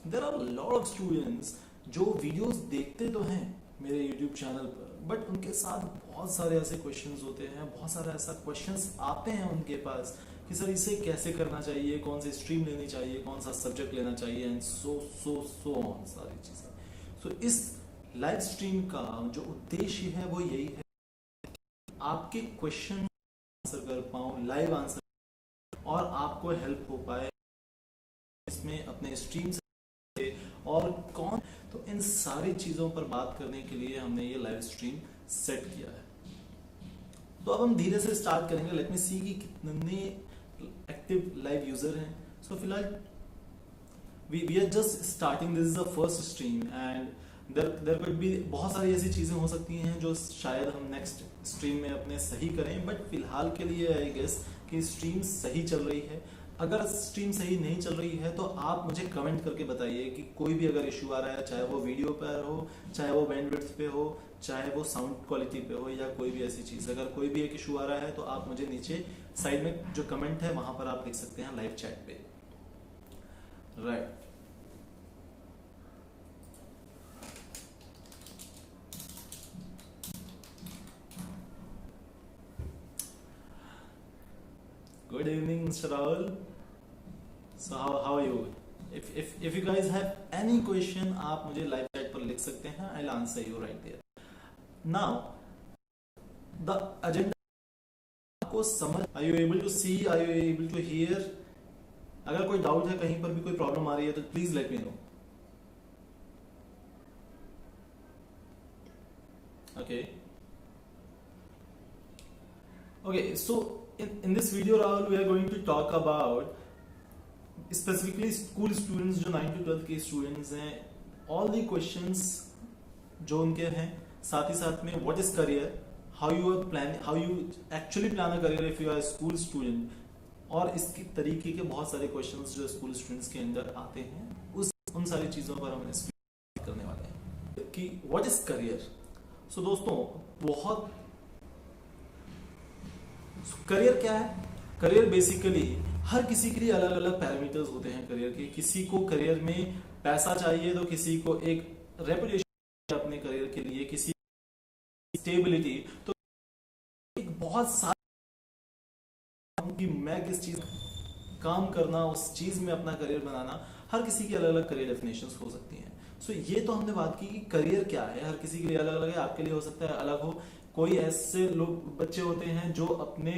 There are lot of students जो videos देखते तो हैं मेरे यूट्यूब चैनल पर, बट उनके साथ बहुत सारे ऐसे क्वेश्चंस होते हैं, बहुत सारे ऐसा क्वेश्चंस आते हैं उनके पास कि सर इसे कैसे करना चाहिए, कौन सी स्ट्रीम लेनी चाहिए, कौन सा सब्जेक्ट लेना चाहिए, एंड सो ऑन सारी चीजें। सो इस लाइव स्ट्रीम का जो उद्देश्य है वो यही है, आपके क्वेश्चन आंसर कर पाऊं, लाइव आंसर, और आपको हेल्प हो पाए इसमें अपने स्ट्रीम से, और कौन, तो इन सारी चीजों पर बात करने के लिए हमने ये लाइव स्ट्रीम सेट किया है। तो अब हम धीरे से स्टार्ट करेंगे। लेट मी सी कि कितने एक्टिव लाइव यूजर हैं। सो फिलहाल we are just starting, this is the first stream, and there could be बहुत सारी ऐसी चीजें हो सकती हैं जो शायद हम नेक्स्ट स्ट्रीम में अपने सही करें, बट फिलहाल के लिए आई गेस कि स्ट्रीम सही चल रही है। अगर स्ट्रीम सही नहीं चल रही है तो आप मुझे कमेंट करके बताइए कि कोई भी अगर इशू आ रहा है, चाहे वो वीडियो पर हो, चाहे वो बैंडविड्थ पे हो, चाहे वो साउंड क्वालिटी पे हो, या कोई भी ऐसी चीज, अगर कोई भी एक इशू आ रहा है तो आप मुझे नीचे साइड में जो कमेंट है वहां पर आप लिख सकते हैं लाइव चैट पे, right. Good evening, Mr. Rahul. So how are you? If you guys have any question, आप मुझे लाइव चैट पर लिख सकते हैं. I'll answer you right there. Now, the agenda को समझ, are you able to see? Are you able to hear? अगर कोई डाउट है, कहीं पर भी कोई प्रॉब्लम आ रही है तो please let me know. Okay, so in this video, Rahul, we are going to talk about specifically school students जो 9 to 12 के स्टूडेंट्स हैं, all the questions जो उनके हैं, साथ ही साथ में what is career, how you actually plan a career if you are a school student, और इसके तरीके के बहुत सारे क्वेश्चंस जो स्कूल स्टूडेंट्स के अंदर आते हैं, उन सारी चीजों पर हम इस करने वाले हैं कि व्हाट इज करियर। सो दोस्तों, बहुत करियर क्या है? करियर बेसिकली हर किसी के लिए अलग अलग पैरामीटर्स होते हैं करियर के। किसी को करियर में पैसा चाहिए, तो किसी को एक रेपुटेशन अपने करियर के लिए, किसी स्टेबिलिटी, तो एक बहुत सारी कि मैं किस चीज काम करना, उस चीज में अपना करियर बनाना, हर किसी की अलग अलग करियर डेफिनेशंस हो सकती हैं। सो ये तो हमने बात की कि करियर क्या है, हर किसी के लिए अलग अलग है। आपके लिए हो सकता है अलग हो। कोई ऐसे लोग, बच्चे होते हैं जो अपने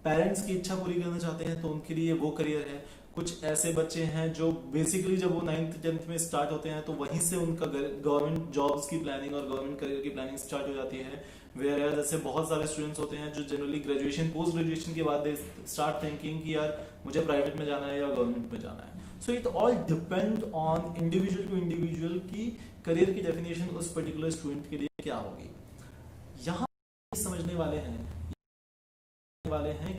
पेरेंट्स की इच्छा पूरी करना चाहते हैं, तो उनके लिए वो करियर है। कुछ ऐसे बच्चे हैं जो बेसिकली जब वो 9th 10th में स्टार्ट होते हैं तो वहीं से उनका गवर्नमेंट जॉब्स की प्लानिंग और गवर्नमेंट करियर की प्लानिंग स्टार्ट हो जाती है। वेयर जैसे बहुत सारे स्टूडेंट्स होते हैं जो जनरली ग्रेजुएशन, पोस्ट ग्रेजुएशन के बाद दे स्टार्ट थिंकिंग कि यार मुझे प्राइवेट में जाना है या गवर्नमेंट में जाना है। So it all depend on individual to individual की करियर की डेफिनेशन उस पर्टिकुलर स्टूडेंट के लिए क्या होगी। यहाँ समझने वाले हैं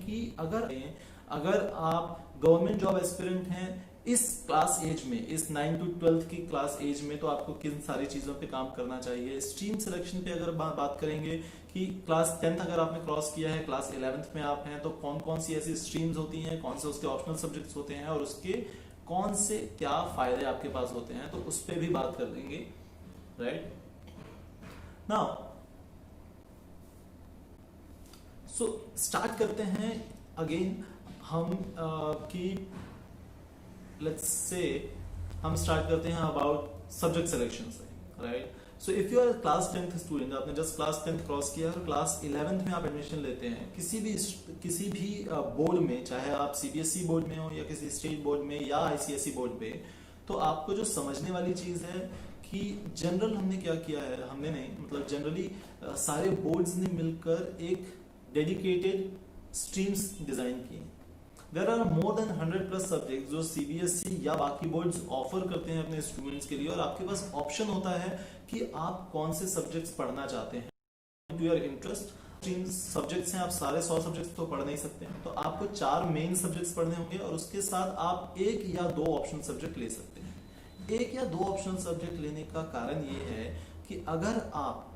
कि अगर आप गवर्नमेंट जॉब एस्पिरेंट हैं इस क्लास एज में, इस 9 to 12 की क्लास एज में, तो आपको किन सारी चीजों पे काम करना चाहिए। स्ट्रीम सिलेक्शन पे अगर बात करेंगे कि क्लास 10th अगर आपने क्रॉस किया है, क्लास 11th में आप हैं, तो कौन कौन सी ऐसी स्ट्रीम्स होती हैं, कौन से उसके ऑप्शनल सब्जेक्ट्स होते हैं, और उसके कौन से क्या फायदे आपके पास होते हैं, तो उस पर भी बात कर लेंगे, राइट। नाउ सो स्टार्ट करते हैं अगेन हम कि लेट्स से हम स्टार्ट करते हैं अबाउट सब्जेक्ट सिलेक्शन से, right. So if you are class 10th student, आपने जस्ट क्लास 10th क्रॉस किया और क्लास 11th में आप एडमिशन लेते हैं किसी भी बोर्ड में, चाहे आप सीबीएसई बोर्ड में हो या किसी स्टेट बोर्ड में या आईसीएसई बोर्ड पे, तो आपको जो समझने वाली चीज है कि जनरल हमने क्या किया है, हमने नहीं, मतलब जनरली सारे बोर्ड्स ने मिलकर एक डेडिकेटेड स्ट्रीम्स डिजाइन की। There are more than 100+ subject जो सीबीएसई या बाकी बोर्ड्स ऑफर करते हैं अपने स्टूडेंट्स के लिए, और आपके पास ऑप्शन होता है कि आप कौन से सब्जेक्ट्स पढ़ना चाहते हैं टू योर इंटरेस्ट। सब्जेक्ट्स हैं, आप सारे 100 सब्जेक्ट्स तो पढ़ नहीं सकते हैं, तो आपको 4 मेन सब्जेक्ट्स पढ़ने होंगे और उसके साथ आप 1 या 2 ऑप्शनल सब्जेक्ट ले सकते हैं। 1 या 2 ऑप्शनल सब्जेक्ट लेने का कारण ये है कि अगर आप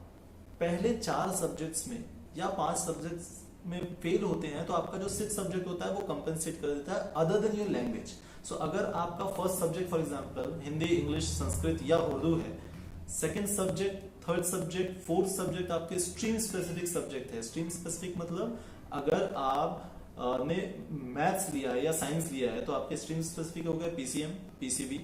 पहले 4 सब्जेक्ट्स में या 5 सब्जेक्ट्स में फेल होते हैं, तो आपका जो 6th सब्जेक्ट होता है वो कंपेंसेट कर देता है, अदर देन योर लैंग्वेज। सो अगर आपका first subject for example Hindi, English, Sanskrit या उर्दू है, second subject, third subject, fourth subject आपके स्ट्रीम स्पेसिफिक सब्जेक्ट है। स्ट्रीम स्पेसिफिक मतलब अगर आप ने मैथ्स लिया है या साइंस लिया है तो आपके स्ट्रीम स्पेसिफिक हो गए पीसीएम, पीसीबी,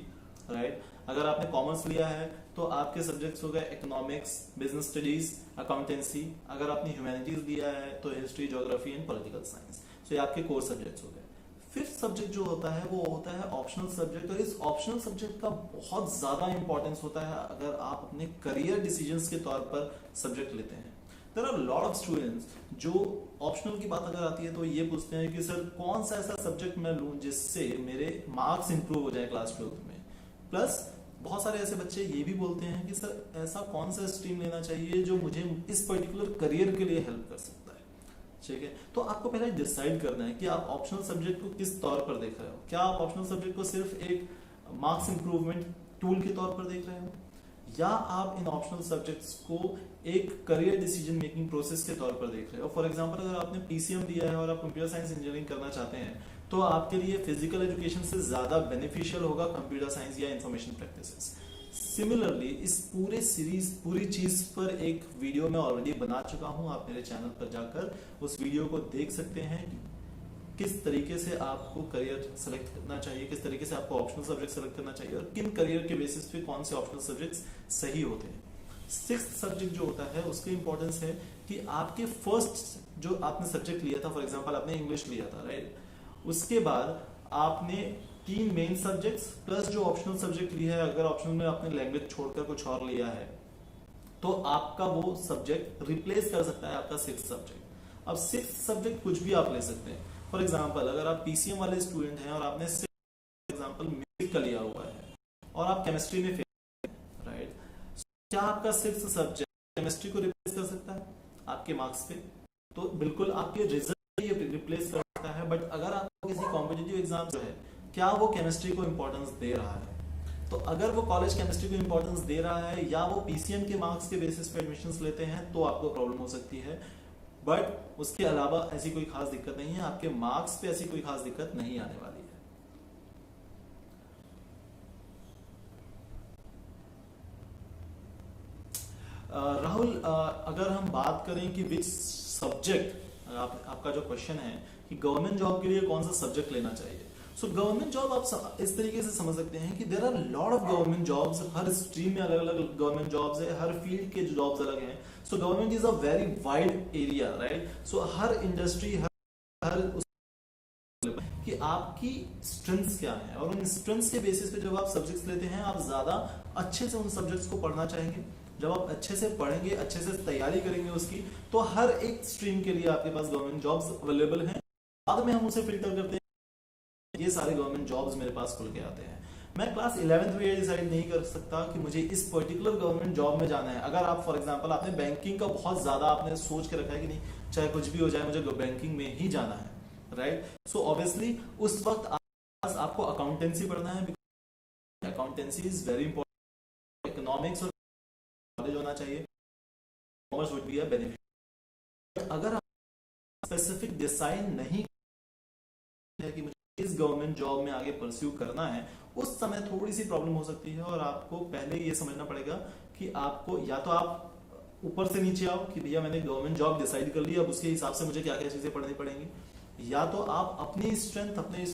राइट। अगर आपने कॉमर्स लिया है तो आपके सब्जेक्ट्स हो गए इकोनॉमिक्स, बिजनेस स्टडीज, अकाउंटेंसी। अगर आपने ह्यूमैनिटीज लिया है तो history, geography and political science. So ये आपके कोर सब्जेक्ट्स हो गए। फिफ्थ सब्जेक्ट जो होता है वो होता है ऑप्शनल सब्जेक्ट, और इस ऑप्शनल सब्जेक्ट का बहुत ज्यादा इंपॉर्टेंस होता है अगर आप अपने करियर डिसीजंस के तौर पर सब्जेक्ट लेते हैं। There are lot of students जो ऑप्शनल की बात अगर आती है तो ये पूछते हैं कि सर कौन सा ऐसा सब्जेक्ट मैं लूं जिससे मेरे मार्क्स इंप्रूव हो जाए क्लास 12 में। प्लस बहुत सारे ऐसे बच्चे ये भी बोलते हैं कि सर ऐसा कौन सा स्ट्रीम लेना चाहिए जो मुझे इस पर्टिकुलर करियर के लिए हेल्प कर सकता है। ठीक है, तो आपको पहले डिसाइड करना है कि आप ऑप्शनल सब्जेक्ट को किस तौर पर देख रहे हो। क्या आप ऑप्शनल सब्जेक्ट को सिर्फ एक मार्क्स इंप्रूवमेंट टूल के तौर पर देख रहे हो, या आप इन ऑप्शनल सब्जेक्ट्स को एक करियर डिसीजन मेकिंग प्रोसेस के तौर पर देख रहे हो। फॉर एग्जांपल अगर आपने पीसीएम लिया है और आप कंप्यूटर साइंस इंजीनियरिंग करना चाहते हैं तो आपके लिए फिजिकल एजुकेशन से ज्यादा बेनिफिशियल होगा कंप्यूटर साइंस या इंफॉर्मेशन प्रैक्टिसेस। सिमिलरली इस पूरे सीरीज, पूरी चीज पर एक वीडियो मैं ऑलरेडी बना चुका हूं, आप मेरे चैनल पर जाकर उस वीडियो को देख सकते हैं। किस तरीके से आपको करियर सेलेक्ट करना चाहिए, किस तरीके से आपको ऑप्शनल सब्जेक्ट सेलेक्ट करना चाहिए और किन करियर के बेसिस पे कौन से ऑप्शनल सब्जेक्ट्स सही होते हैं। सिक्स्थ सब्जेक्ट जो होता है उसकी इंपॉर्टेंस है कि आपके फर्स्ट जो आपने सब्जेक्ट लिया था, फॉर एग्जांपल आपने इंग्लिश लिया था, राइट, उसके बाद आपने 3 मेन सब्जेक्ट्स प्लस जो ऑप्शनल सब्जेक्ट लिया है, अगर ऑप्शनल में आपने लैंग्वेज छोड़कर कुछ और लिया है तो आपका वो सब्जेक्ट रिप्लेस कर सकता है आपका सिक्स्थ सब्जेक्ट। अब सिक्स्थ सब्जेक्ट कुछ भी आप ले सकते हैं। फॉर एग्जाम्पल अगर आप पीसीएम वाले स्टूडेंट हैं और आपने फॉर एग्जाम्पल म्यूजिक का लिया हुआ है और आप केमिस्ट्री में फेल, राइट, क्या आपका सिक्स्थ सब्जेक्ट केमिस्ट्री को रिप्लेस कर सकता है आपके मार्क्स पे? तो बिल्कुल आपके रिजल्ट ये रिप्लेस कर सकता है। बट अगर आपको किसी कॉम्पिटिटिव एग्जाम जो है क्या वो केमिस्ट्री को इंपॉर्टेंस दे रहा है, तो अगर वो कॉलेज केमिस्ट्री को इंपॉर्टेंस दे रहा है या वो पीसीएम के मार्क्स के बेसिस पे एडमिशंस लेते हैं तो आपको प्रॉब्लम हो सकती है। बट उसके अलावा ऐसी कोई खास दिक्कत नहीं है, आपके मार्क्स पे ऐसी कोई खास दिक्कत नहीं आने वाली है। राहुल, अगर हम बात करें कि विच सब्जेक्ट, आपका जो क्वेश्चन है कि गवर्नमेंट जॉब के लिए कौन सा सब्जेक्ट लेना चाहिए। सो गवर्नमेंट जॉब आप इस तरीके से समझ सकते हैं कि there are lot of government jobs, हर स्ट्रीम में अलग अलग गवर्नमेंट जॉब्स है, हर फील्ड के जॉब्स अलग हैं। So government is a very wide area, right. So हर इंडस्ट्री, हर कि आपकी स्ट्रेंथ्स क्या है और उन स्ट्रेंथ्स के बेसिस पे जब आप सब्जेक्ट्स लेते हैं आप ज्यादा अच्छे से उन सब्जेक्ट्स को पढ़ना चाहेंगे। जब आप अच्छे से पढ़ेंगे, अच्छे से तैयारी करेंगे उसकी, तो हर एक स्ट्रीम के लिए आपके पास गवर्नमेंट जॉब्स अवेलेबल हैं। बाद में हम उसे फिल्टर करते हैं, ये सारे गवर्नमेंट जॉब्स मेरे पास खुल के आते हैं। मैं क्लास 11th में ये डिसाइड नहीं कर सकता कि मुझे इस पर्टिकुलर गवर्नमेंट जॉब में जाना है। अगर आप फॉर एग्जांपल आपने बैंकिंग का बहुत ज्यादा आपने सोच के रखा है कि नहीं चाहे कुछ भी हो जाए मुझे बैंकिंग में ही जाना है, राइट। सो ऑब्वियसली उस वक्त आपको अकाउंटेंसी पढ़ना है, accountancy is very important. Economics और नॉलेज होना चाहिए, commerce would be a benefit. अगर आप स्पेसिफिक डिसाइड नहीं है कि मुझे इस गवर्नमेंट जॉब में आगे परस्यू करना है, उस समय थोड़ी सी प्रॉब्लम हो सकती है और आपको पहले ये समझना पड़ेगा कि आपको या तो आप ऊपर से नीचे आओ कि भैया मैंने गवर्नमेंट जॉब डिसाइड कर ली, अब उसके हिसाब से मुझे क्या क्या चीजें पढ़नी पड़ेंगी, या तो आप अपनी स्ट्रेंथ, अपने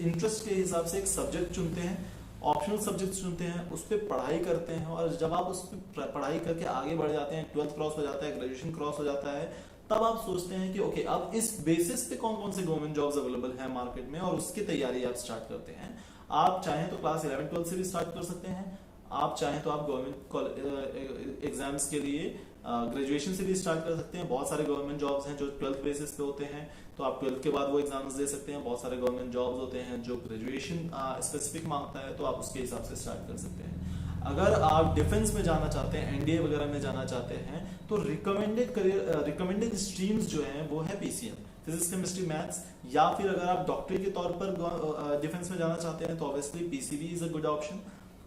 इंटरेस्ट के हिसाब से एक सब्जेक्ट चुनते हैं, ऑप्शनल सब्जेक्ट चुनते हैं, उस पर पढ़ाई करते हैं और जब आप उस पर पढ़ाई करके आगे बढ़ जाते हैं, 12th क्रॉस हो जाता है, ग्रेजुएशन क्रॉस हो जाता है, तब आप सोचते हैं कि ओके अब इस बेसिस पे कौन कौन से गवर्नमेंट जॉब्स अवेलेबल हैं मार्केट में और उसकी तैयारी आप स्टार्ट करते हैं। आप चाहें तो क्लास 11 12 से भी स्टार्ट कर सकते हैं, आप चाहें तो आप गवर्नमेंट एग्जाम्स के लिए ग्रेजुएशन से भी स्टार्ट कर सकते हैं। बहुत सारे गवर्नमेंट जॉब्स हैं जो 12th बेसिस पे होते हैं, तो आप 12th के बाद वो एग्जाम्स दे सकते हैं। बहुत सारे गवर्नमेंट जॉब्स होते हैं जो ग्रेजुएशन स्पेसिफिक मांगता है, तो आप उसके हिसाब से स्टार्ट कर सकते हैं। अगर आप डिफेंस में जाना चाहते हैं, एनडीए वगैरह में जाना चाहते हैं, तो रिकमेंडेड स्ट्रीम्स जो हैं वो है पीसीएम, फिजिक्स, केमिस्ट्री, मैथ्स, या फिर अगर आप डॉक्टरी के तौर पर डिफेंस में जाना चाहते हैं तो obviously PCB is a good option.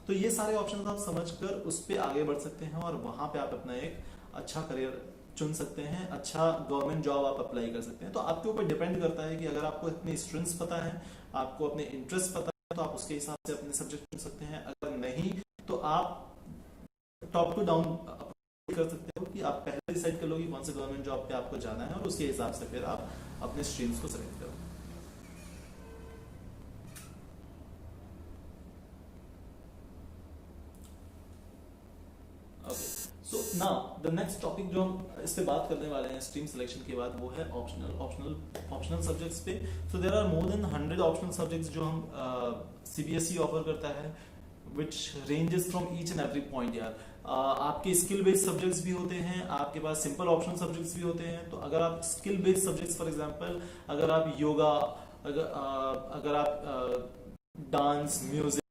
तो ये सारे ऑप्शन आप समझकर उस पर आगे बढ़ सकते हैं और वहां पे आप अपना एक अच्छा करियर चुन सकते हैं, अच्छा गवर्नमेंट जॉब आप अप्लाई कर सकते हैं। तो आपके ऊपर डिपेंड करता है कि अगर आपको अपने स्ट्रेंथ्स पता है, आपको अपने इंटरेस्ट पता है, तो आप उसके हिसाब से अपने सब्जेक्ट चुन सकते हैं। अगर नहीं तो आप टॉप टू डाउन कर सकते हो कि आप पहले डिसाइड कर लो कि कौन से गवर्नमेंट जॉब पे आपको जाना है और उसके हिसाब से फिर आप अपने स्ट्रीम्स को सेलेक्ट करो। Okay, so now the next topic जो हम इस पे बात करने वाले हैं स्ट्रीम सिलेक्शन के बाद, वो है ऑप्शनल सब्जेक्ट्स पे। So there are more than 100 optional subjects जो हम सीबीएसई ऑफर करता है, which ranges from each and every point यार। आपके स्किल बेस्ड सब्जेक्ट्स भी होते हैं, आपके पास सिंपल ऑप्शनल सब्जेक्ट्स भी होते हैं। तो अगर आप skill based subjects for example, अगर आप योगा, अगर आप डांस, म्यूजिक,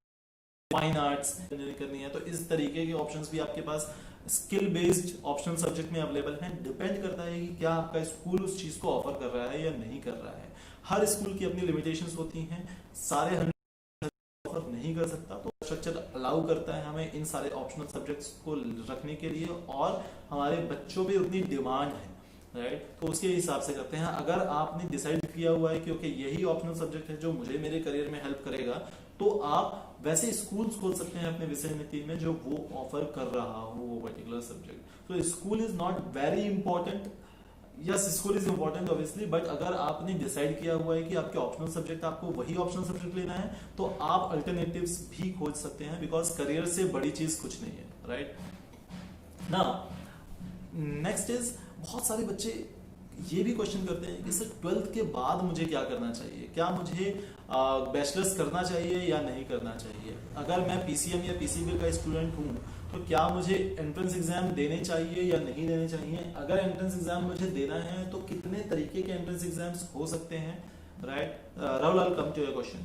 फाइन आर्ट्स करनी है, तो इस तरीके के ऑप्शंस भी आपके पास स्किल बेस्ड ऑप्शनल सब्जेक्ट में अवेलेबल हैं। डिपेंड करता है कि क्या आपका स्कूल उस चीज को ऑफर कर रहा है या नहीं कर रहा है। हर स्कूल की अपनी लिमिटेशंस होती हैं, सारे ऑफर नहीं कर सकता, तो स्ट्रक्चर अलाउ करता है हमें इन सारे ऑप्शनल सब्जेक्ट्स को रखने के लिए, और हमारे बच्चों पे उतनी डिमांड है, राइट, तो उसके हिसाब से करते हैं। अगर आपने डिसाइड किया हुआ है कि ओके यही ऑप्शनल सब्जेक्ट है जो मुझे मेरे करियर में हेल्प करेगा, तो आप वैसे स्कूल्स खोल सकते हैं अपने विषय नीति में जो वो ऑफर कर रहा हो वो पर्टिकुलर सब्जेक्ट। तो school is not very important, yes school is important obviously, but अगर आपने डिसाइड किया हुआ है कि आपके ऑप्शनल सब्जेक्ट, आपको वही ऑप्शनल सब्जेक्ट लेना है, तो आप अल्टरनेटिव्स भी खोज सकते हैं, बिकॉज करियर से बड़ी चीज कुछ नहीं है, राइट ना। नेक्स्ट इज, बहुत सारे बच्चे ये भी क्वेश्चन करते हैं कि सर 12th के बाद मुझे क्या करना चाहिए, क्या मुझे बैचलर्स करना चाहिए या नहीं करना चाहिए। अगर मैं पीसीएम या पीसीबी का स्टूडेंट हूँ, तो क्या मुझे एंट्रेंस एग्जाम देने चाहिए या नहीं देने चाहिए। अगर एंट्रेंस एग्जाम मुझे देना है तो कितने तरीके के एंट्रेंस एग्जाम्स हो सकते हैं, right. Rahul, I come to your question,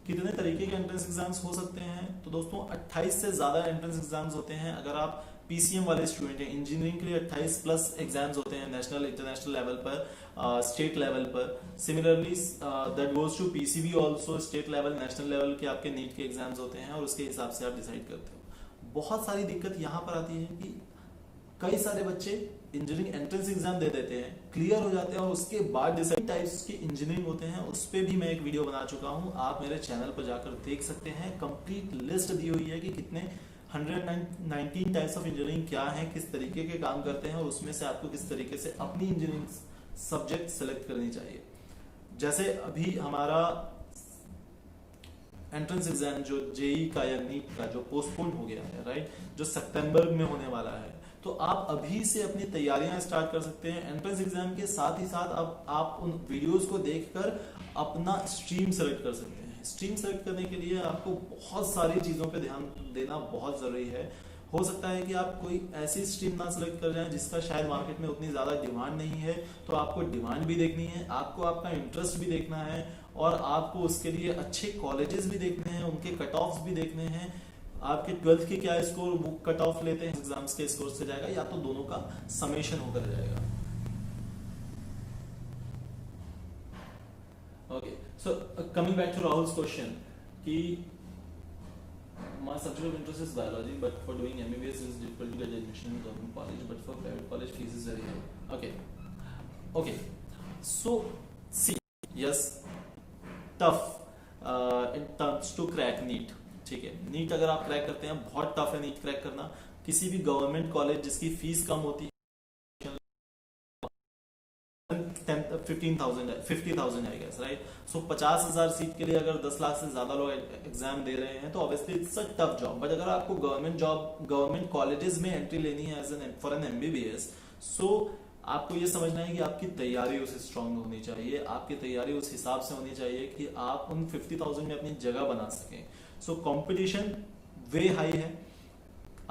कितने तरीके के एंट्रेंस एग्जाम्स हो सकते हैं। तो दोस्तों 28 से ज्यादा एंट्रेंस एग्जाम्स होते हैं। अगर आप पीसीएम वाले स्टूडेंट हैं, इंजीनियरिंग के लिए 28 प्लस एग्जाम्स होते हैं, नेशनल इंटरनेशनल लेवल पर, स्टेट लेवल पर। Similarly that goes to PCB also, state level, national level के आपके नीट के एग्जाम्स होते हैं, और उसके हिसाब से आप डिसाइड करते हो। बहुत सारी दिक्कत यहाँ पर आती है कि कई सारे बच्चे इंजीनियरिंग एंट्रेंस एग्जाम दे देते हैं, क्लियर हो जाते हैं, और उसके बाद डिसाइड टाइप्स की इंजीनियरिंग होते हैं। उस पर भी मैं एक वीडियो बना चुका हूँ, आप मेरे चैनल पर जाकर देख सकते हैं। कंप्लीट लिस्ट दी हुई है कि कितने 119 टाइप्स ऑफ इंजीनियरिंग क्या है, किस तरीके के काम करते हैं, और उसमें से आपको किस तरीके से अपनी इंजीनियरिंग सब्जेक्ट सेलेक्ट करनी चाहिए। जैसे अभी हमारा एंट्रेंस एग्जाम जो जेई का या नीट का जो पोस्टपोन हो गया है, राइट, जो सितंबर में होने वाला है, तो आप अभी से अपनी तैयारियां स्टार्ट कर सकते हैं। एंट्रेंस एग्जाम के साथ ही साथ अब आप उन वीडियोस को देखकर अपना स्ट्रीम सेलेक्ट कर सकते हैं। स्ट्रीम सेलेक्ट करने के लिए आपको बहुत सारी चीजों पे ध्यान देना बहुत जरूरी है। हो सकता है कि आप कोई ऐसी स्ट्रीम ना सेलेक्ट कर जाएं जिसका शायद मार्केट में उतनी ज्यादा डिमांड नहीं है, तो आपको डिमांड भी देखनी है, आपको आपका इंटरेस्ट भी देखना है, और आपको उसके लिए अच्छे कॉलेजेस भी देखने हैं, उनके कट ऑफ्स भी देखने हैं। आपके 12th के क्या स्कोर वो कट ऑफ लेते हैं, एग्जाम्स के स्कोर से जाएगा, या तो दोनों का समेशन होकर जाएगा। Okay, so coming back to Rahul's question कि my subject of interest is biology, but for doing MBBS it's difficult to get admission in government college, but for private college fees is very high. Okay, so see, yes, tough in terms to crack NEET. ठीक है, NEET अगर आप crack करते हैं, बहुत tough है NEET crack करना। किसी भी गवर्नमेंट कॉलेज जिसकी फीस कम होती है 50,000 I guess, right. So 50,000 seat के लिए अगर 10 लाख से ज्यादा लोग एग्जाम दे रहे हैं, तो obviously it's a tough job. But अगर आपको गवर्नमेंट जॉब, गवर्नमेंट कॉलेजेस में एंट्री लेनी है as an for an MBBS, so आपको ये समझना है कि आपकी तैयारी उसे स्ट्रांग होनी चाहिए, आपकी तैयारी उस हिसाब से होनी चाहिए कि आप उन 50,000 में अपनी जगह बना सकें। सो कंपटीशन वे हाई है,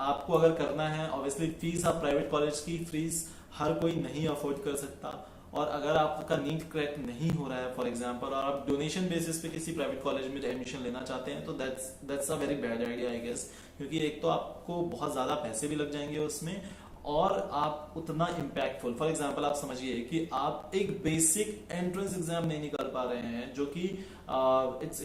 आपको अगर करना है, ऑब्वियसली फीस आप प्राइवेट कॉलेज की फीस हर कोई नहीं अफोर्ड कर सकता, और अगर आपका नीट क्रैक नहीं हो रहा है फॉर एग्जांपल, और आप डोनेशन बेसिस पे किसी प्राइवेट कॉलेज में एडमिशन लेना चाहते हैं, तो that's a very bad idea I guess, क्योंकि एक तो आपको बहुत ज्यादा पैसे भी लग जाएंगे उसमें, और आप उतना इम्पैक्टफुल, फॉर एग्जांपल आप समझिए कि आप एक बेसिक एंट्रेंस एग्जाम नहीं निकाल पा रहे हैं, जो कि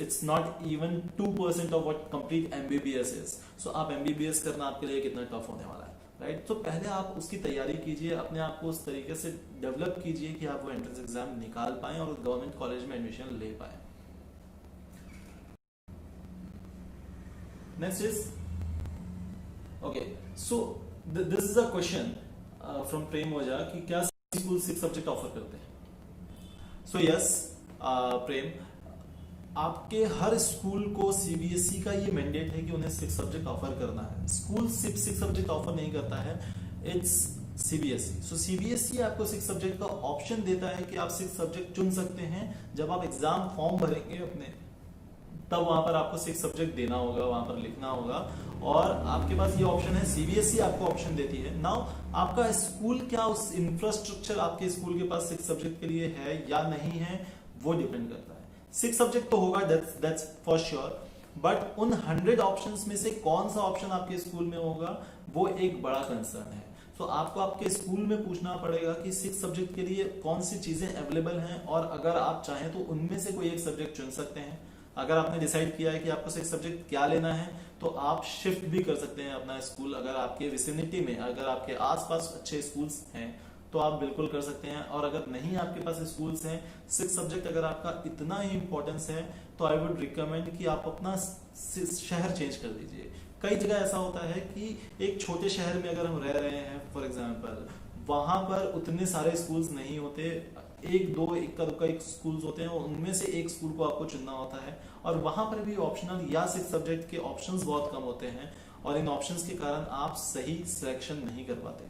it's not even 2% of what complete MBBS is. So आप एमबीबीएस करना आपके लिए कितना टफ होने वाला है, राइट। तो पहले आप उसकी तैयारी कीजिए, अपने आप को उस तरीके से डेवलप कीजिए कि आप वो एंट्रेंस एग्जाम निकाल पाएं और गवर्नमेंट कॉलेज में एडमिशन ले पाएं। Next is okay, so this is a question from Prem Ojha कि क्या स्कूल 6 सब्जेक्ट ऑफर करते हैं? सो यस प्रेम, आपके हर स्कूल को सीबीएसई का ये मैंडेट है कि उन्हें 6 सब्जेक्ट ऑफर करना है। स्कूल सिर्फ 6 सब्जेक्ट ऑफर नहीं करता है, इट्स सीबीएसई। सो सीबीएसई आपको 6 सब्जेक्ट का ऑप्शन देता है कि आप 6 सब्जेक्ट चुन सकते हैं। जब आप एग्जाम फॉर्म भरेंगे अपने, तब वहां पर आपको 6 सब्जेक्ट देना होगा, वहां पर लिखना होगा, और आपके पास ये ऑप्शन है, सीबीएसई आपको ऑप्शन देती है। नाउ आपका स्कूल क्या उस इंफ्रास्ट्रक्चर आपके स्कूल के पास 6 सब्जेक्ट के लिए है या नहीं है, वो डिपेंड करता है। 6 सब्जेक्ट तो होगा, दैट्स फॉर श्योर, बट उन 100 ऑप्शंस में से कौन सा ऑप्शन आपके स्कूल में होगा, वो एक बड़ा कंसर्न है। तो आपको आपके स्कूल में पूछना पड़ेगा कि 6 सब्जेक्ट के लिए कौन सी चीजें अवेलेबल हैं, और अगर आप चाहें तो उनमें से कोई एक सब्जेक्ट चुन सकते हैं। अगर आपने डिसाइड किया है कि आपको 6 सब्जेक्ट क्या लेना है, तो आप शिफ्ट भी कर सकते हैं अपना स्कूल। अगर आपके विसिनिटी में, अगर आपके आसपास अच्छे स्कूल्स हैं, तो आप बिल्कुल कर सकते हैं। और अगर नहीं आपके पास स्कूल्स हैं, 6 सब्जेक्ट अगर आपका इतना ही इंपॉर्टेंस है, तो आई वुड रिकमेंड कि आप अपना शहर चेंज कर दीजिए। कई जगह ऐसा होता है कि एक छोटे शहर में अगर हम रह रहे हैं फॉर एग्जाम्पल, वहां पर उतने सारे स्कूल्स नहीं होते, एक दो इक्का दुक्का एक स्कूल्स होते हैं, उनमें से एक स्कूल को आपको चुनना होता है, और वहां पर भी ऑप्शनल या 6 सब्जेक्ट के ऑप्शंस बहुत कम होते हैं, और इन ऑप्शंस के कारण आप सही सिलेक्शन नहीं कर पाते।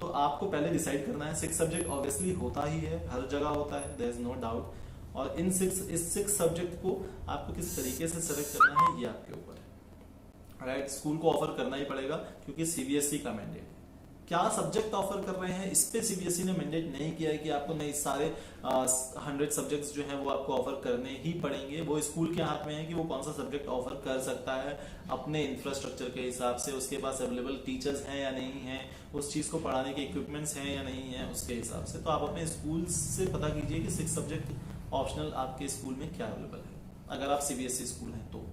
तो आपको पहले डिसाइड करना है। 6 सब्जेक्ट ऑब्वियसली होता ही है, हर जगह होता है, देयर इज नो डाउट, और इस 6 सब्जेक्ट को आपको किस तरीके से सेलेक्ट करना है, ये आपके ऊपर है, राइट। स्कूल को ऑफर करना ही पड़ेगा क्योंकि सीबीएसई का मैंडेट है। क्या सब्जेक्ट ऑफर कर रहे हैं, इस पे सीबीएसई ने मैंडेट नहीं किया है कि आपको नहीं सारे 100 सब्जेक्ट्स जो हैं वो आपको ऑफर करने ही पड़ेंगे। वो स्कूल के हाथ में है कि वो कौन सा सब्जेक्ट ऑफर कर सकता है अपने इंफ्रास्ट्रक्चर के हिसाब से, उसके पास अवेलेबल टीचर्स हैं या नहीं है, उस चीज को पढ़ाने के इक्विपमेंट्स हैं या नहीं है, उसके हिसाब से। तो आप अपने स्कूल से पता कीजिए कि 6 सब्जेक्ट ऑप्शनल आपके स्कूल में क्या अवेलेबल है, अगर आप सीबीएसई स्कूल हैं तो।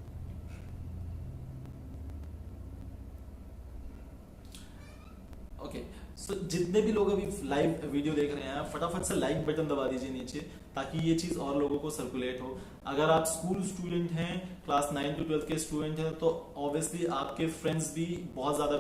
ओके, सो जितने भी लोग अभी लाइव वीडियो देख रहे हैं, फटाफट से लाइक बटन दबा दीजिए नीचे, ताकि ये चीज और लोगों को सर्कुलेट हो। अगर आप स्कूल स्टूडेंट हैं, क्लास 9 to 12 के स्टूडेंट हैं, तो ऑब्वियसली आपके फ्रेंड्स भी बहुत ज्यादा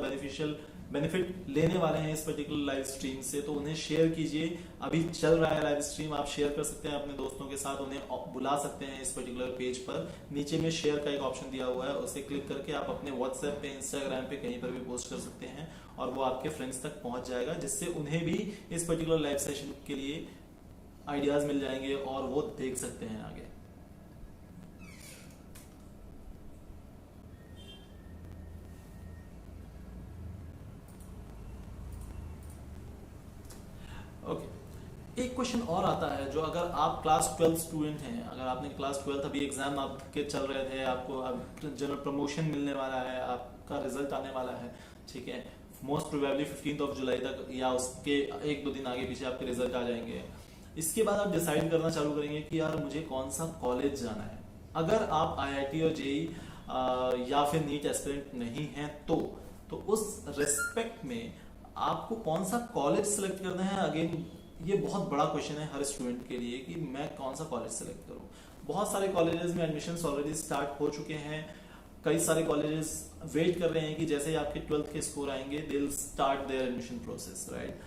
बेनिफिट लेने वाले हैं इस पर्टिकुलर लाइव स्ट्रीम से, तो उन्हें शेयर कीजिए। अभी चल रहा है लाइव स्ट्रीम, आप शेयर कर सकते हैं अपने दोस्तों के साथ, उन्हें बुला सकते हैं इस पर्टिकुलर पेज पर। नीचे में शेयर का एक ऑप्शन दिया हुआ है, उसे क्लिक करके आप अपने व्हाट्सएप पे, इंस्टाग्राम पे, कहीं पर भी पोस्ट कर सकते हैं, और वो आपके फ्रेंड्स तक पहुंच जाएगा, जिससे उन्हें भी इस पर्टिकुलर लाइव सेशन के लिए आइडियाज मिल जाएंगे और वो देख सकते हैं आगे। ओके, एक क्वेश्चन और आता है, जो अगर आप क्लास 12 स्टूडेंट हैं, अगर आपने क्लास 12 अभी एग्जाम आपके चल रहे थे, आपको अब जनरल प्रमोशन मिलने वाला है, आपका रिजल्ट आने वाला है, ठीक है, मोस्ट प्रोबेबली 15 जुलाई तक या उसके 1-2 दिन आगे पीछे आपके रिजल्ट आ जाएंगे। इसके बाद आप डिसाइड करना चालू करेंगे कि यार मुझे कौन सा कॉलेज जाना है। अगर आप आईआईटी और जेई या फिर नीट एस्पिरेंट नहीं हैं, तो उस रेस्पेक्ट में आपको कौन सा कॉलेज सेलेक्ट करना है, अगेन ये बहुत बड़ा क्वेश्चन है हर स्टूडेंट के लिए कि मैं कौन सा कॉलेज सेलेक्ट करूं। बहुत सारे कॉलेजेस में एडमिशंस ऑलरेडी स्टार्ट हो चुके हैं, कई सारे कॉलेजेस वेट कर रहे हैं कि जैसे ही आपके 12th के स्कोर आएंगे, they will start their admission process, right.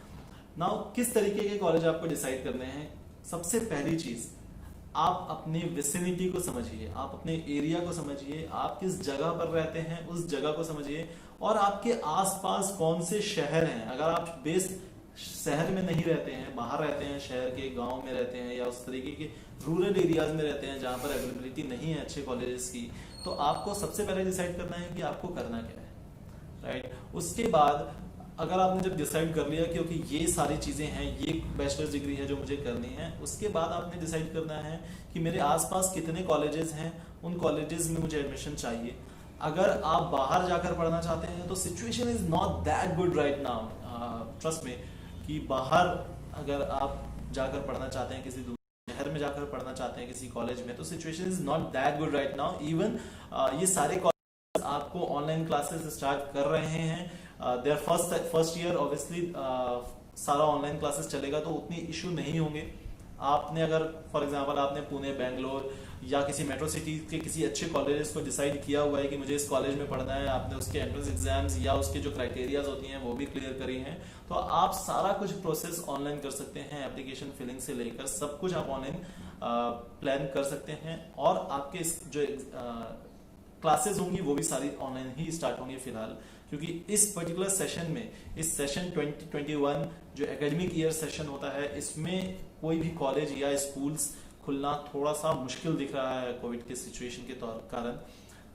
Now किस तरीके के कॉलेज आपको डिसाइड करने हैं? सबसे पहली चीज, आप अपनी विसिनिटी को समझिए, आप अपने एरिया को समझिए, आप किस जगह पर रहते हैं उस जगह को समझिए, और आपके आसपास कौन से शहर हैं। अगर आप बेस्ड शहर में नहीं रहते हैं, बाहर रहते हैं, शहर के गांव में रहते हैं, या उस तरीके के रूरल एरियाज में रहते हैं जहां पर अवेलेबिलिटी नहीं है अच्छे कॉलेजेस की, तो आपको सबसे पहले डिसाइड करना है कि आपको करना क्या है, राइट। उसके बाद अगर आपने जब डिसाइड कर लिया क्योंकि ये सारी चीजें हैं, ये बैचलर्स डिग्री है जो मुझे करनी है, उसके बाद आपने डिसाइड करना है कि मेरे आसपास कितने कॉलेजेस हैं, उन कॉलेजेस में मुझे एडमिशन चाहिए। अगर आप बाहर जाकर पढ़ना चाहते हैं तो situation is not that good right now, trust में, कि बाहर अगर आप जाकर पढ़ना चाहते हैं, किसी शहर में जाकर पढ़ना चाहते हैं किसी कॉलेज में, तो situation is not that good right now. Even ये सारे कॉलेज आपको ऑनलाइन क्लासेस स्टार्ट कर रहे हैं, देयर फर्स्ट ईयर ऑब्वियसली सारा ऑनलाइन क्लासेस चलेगा तो उतनी इशू नहीं होंगे। आपने अगर फॉर एग्जांपल आपने पुणे, बेंगलोर या किसी मेट्रो सिटी के किसी अच्छे कॉलेजेस को डिसाइड किया हुआ है कि मुझे इस कॉलेज में पढ़ना है, आपने उसके एंट्रेंस एग्जाम्स या उसके जो क्राइटेरियाज होती हैं वो भी क्लियर करी हैं, तो आप सारा कुछ प्रोसेस ऑनलाइन कर सकते हैं। एप्लीकेशन फिलिंग से लेकर सब कुछ आप ऑनलाइन प्लान कर सकते हैं। और आपके जो क्लासेस होंगी वो भी सारी ऑनलाइन ही स्टार्ट होंगी फिलहाल, क्योंकि इस पर्टिकुलर सेशन में, इस सेशन 2021 जो एकेडमिक ईयर सेशन होता है, इसमें कोई भी कॉलेज या स्कूल्स खुलना थोड़ा सा मुश्किल दिख रहा है कोविड के सिचुएशन के कारण।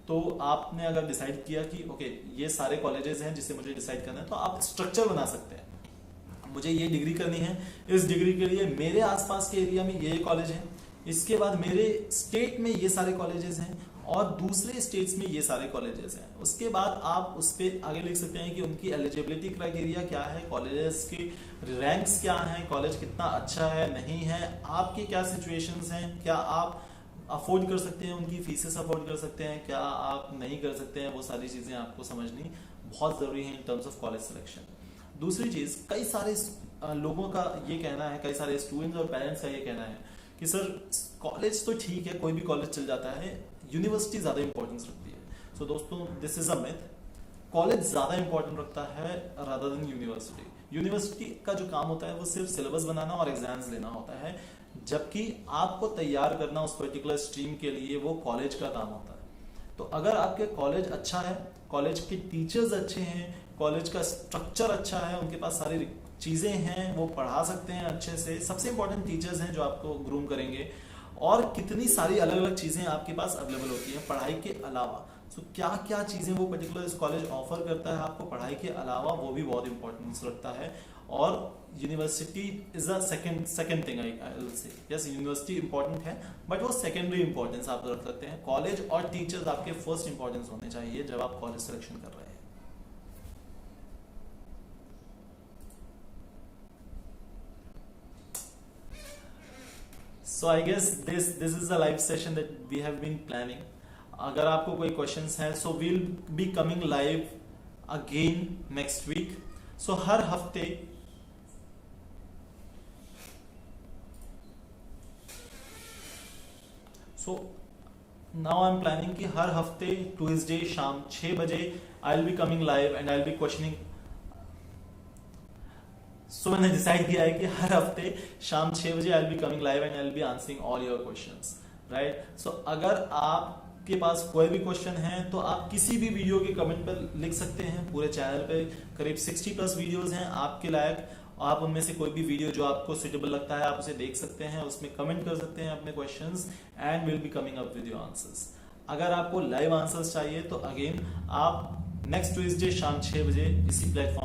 तो आपने अगर डिसाइड किया कि ओके ये सारे कॉलेजेस हैं जिसे मुझे डिसाइड करना है, तो आप स्ट्रक्चर बना सकते हैं। मुझे ये डिग्री करनी है, इस डिग्री के लिए मेरे आसपास के एरिया में ये कॉलेज है, इसके बाद मेरे स्टेट में ये सारे कॉलेजेस हैं और दूसरे स्टेट्स में ये सारे कॉलेजेस हैं। उसके बाद आप उस पर आगे लिख सकते हैं कि उनकी एलिजिबिलिटी क्राइटेरिया क्या है, कॉलेजेस के रैंक्स क्या हैं, कॉलेज कितना अच्छा है नहीं है, आपकी क्या सिचुएशंस हैं, क्या आप अफोर्ड कर सकते हैं, उनकी फीसेस अफोर्ड कर सकते हैं, क्या आप नहीं कर सकते हैं, वो सारी चीज़ें आपको समझनी बहुत ज़रूरी है in terms of college selection. दूसरी चीज़, कई सारे लोगों का ये कहना है, कई सारे स्टूडेंट्स और पेरेंट्स का ये कहना है कि सर कॉलेज तो ठीक है, कोई भी कॉलेज चल जाता है, यूनिवर्सिटी ज़्यादा इंपॉर्टेंस रखती है। सो दोस्तों, this is a myth. College ज़्यादा इंपॉर्टेंट रखता है रादर देन यूनिवर्सिटी। यूनिवर्सिटी का जो काम होता है वो सिर्फ सिलेबस बनाना और एग्जाम्स लेना होता है, जबकि आपको तैयार करना उस पर्टिकुलर स्ट्रीम के लिए वो कॉलेज का काम होता है। तो अगर आपके कॉलेज अच्छा है, कॉलेज के टीचर्स अच्छे हैं, कॉलेज का स्ट्रक्चर अच्छा है, उनके पास सारी चीज़ें हैं, वो पढ़ा सकते हैं अच्छे से, सबसे इंपॉर्टेंट टीचर्स हैं जो आपको ग्रूम करेंगे, और कितनी सारी अलग अलग चीज़ें आपके पास अवेलेबल होती हैं पढ़ाई के अलावा। सो क्या क्या चीज़ें वो पर्टिकुलर कॉलेज ऑफर करता है आपको पढ़ाई के अलावा, वो भी बहुत इंपॉर्टेंस रखता है। और university is a second thing I will say. Yes, university important है बट वो सेकेंडरी इंपॉर्टेंस आप रख सकते हैं। कॉलेज और टीचर्स आपके फर्स्ट इंपॉर्टेंस होने चाहिए जब आप कॉलेज सिलेक्शन कर रहे हैं। So I guess this is the live session that we have been planning. अगर आपको कोई questions हैं, so we'll be coming live again next week. So हर हफ्ते now I'm planning कि हर हफ्ते Tuesday शाम 6 बजे I'll be coming live and I'll be questioning. सो मैंने डिसाइड किया है कि हर हफ्ते शाम 6 बजे I will be coming live and I will be answering all your questions, right. So अगर आपके पास कोई भी क्वेश्चन है तो आप किसी भी वीडियो के कमेंट पर लिख सकते हैं। पूरे चैनल पे करीब 60+ वीडियोस हैं आपके लायक, आप उनमें से कोई भी वीडियो जो आपको सुटेबल लगता है आप उसे देख सकते हैं, उसमें कमेंट कर सकते हैं अपने questions and will be coming up with your answers. अगर आपको लाइव आंसर्स चाहिए तो अगेन आप नेक्स्ट ट्यूसडे शाम 6 बजे इसी प्लेटफॉर्म